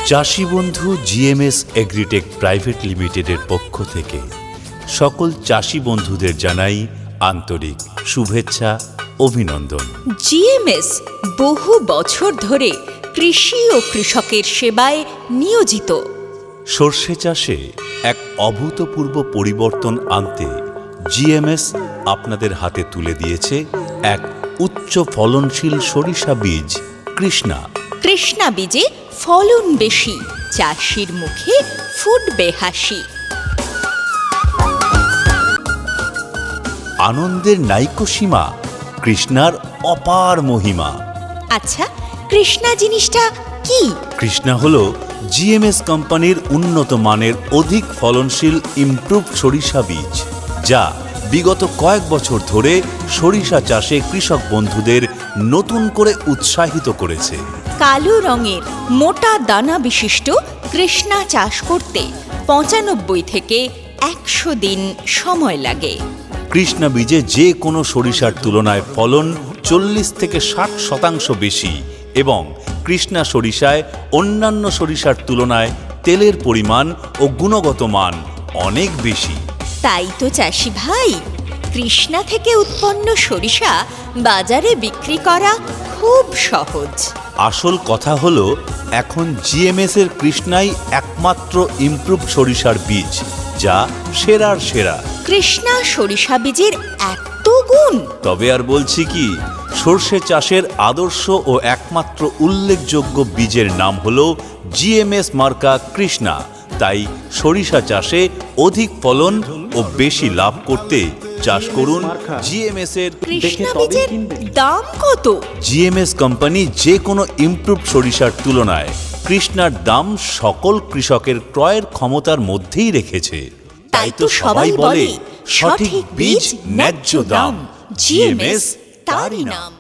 চাষী বন্ধু GMS agritech private লিমিটেডের পক্ষ থেকে সকল চাষী বন্ধুদের জানাই আন্তরিক শুভেচ্ছা, অভিনন্দন। জিএমএস বহু বছর ধরে কৃষি ও কৃষকের সেবায় নিয়োজিত। সর্ষে চাষে এক অভূতপূর্ব পরিবর্তন আনতে জিএমএস আপনাদের হাতে তুলে দিয়েছে এক উচ্চ ফলনশীল সরিষা বীজ কৃষ্ণা। কৃষ্ণা বীজে ফলন বেশি, চাষির মুখে ফুটবে হাসি। আনন্দের নাইকো সীমা, কৃষ্ণার অপার মহিমা। আচ্ছা, কৃষ্ণা জিনিসটা কি? কৃষ্ণা হলো জিএমএস কোম্পানির উন্নত মানের অধিক ফলনশীল ইমপ্রুভ সরিষা বীজ, যা বিগত কয়েক বছর ধরে সরিষা চাষে কৃষক বন্ধুদের নতুন করে উৎসাহিত করেছে। কালো রঙের মোটা দানা বিশিষ্ট কৃষ্ণা চাষ করতে 95 থেকে 100 দিন সময় লাগে। কৃষ্ণা বীজে যে কোনো সরিষার তুলনায় ফলন 40 থেকে 60% বেশি এবং কৃষ্ণা সরিষায় অন্যান্য সরিষার তুলনায় তেলের পরিমাণ ও গুণগত মান অনেক বেশি। তাই তো চাষি ভাই, কৃষ্ণা থেকে উৎপন্ন সরিষা বাজারে বিক্রি করা খুব সহজ। আসল কথা হলো, এখন জিএমএস এর কৃষ্ণাই একমাত্র ইমপ্রুভ সরিষার বীজ, যা সেরার সেরা। কৃষ্ণা সরিষা বীজের এত গুণ! তবে আর বলছি কি, সর্ষে চাষের আদর্শ ও একমাত্র উল্লেখযোগ্য বীজের নাম হলো জিএমএস মার্কা কৃষ্ণা। তাই সরিষা চাষে অধিক ফলন ও বেশি লাভ করতে চাষ করুন জিএমএস এর। কৃষ্ণা বীজের দাম কত? জিএমএস কোম্পানি যে কোনো ইমপ্রুভ সরিষার তুলনায় কৃষ্ণার দাম সকল কৃষকের ক্রয়ের ক্ষমতার মধ্যেই রেখেছে। তাই তো সবাই বলে, সঠিক বীজ ন্যায্য দাম, জিএমএস তারই নাম।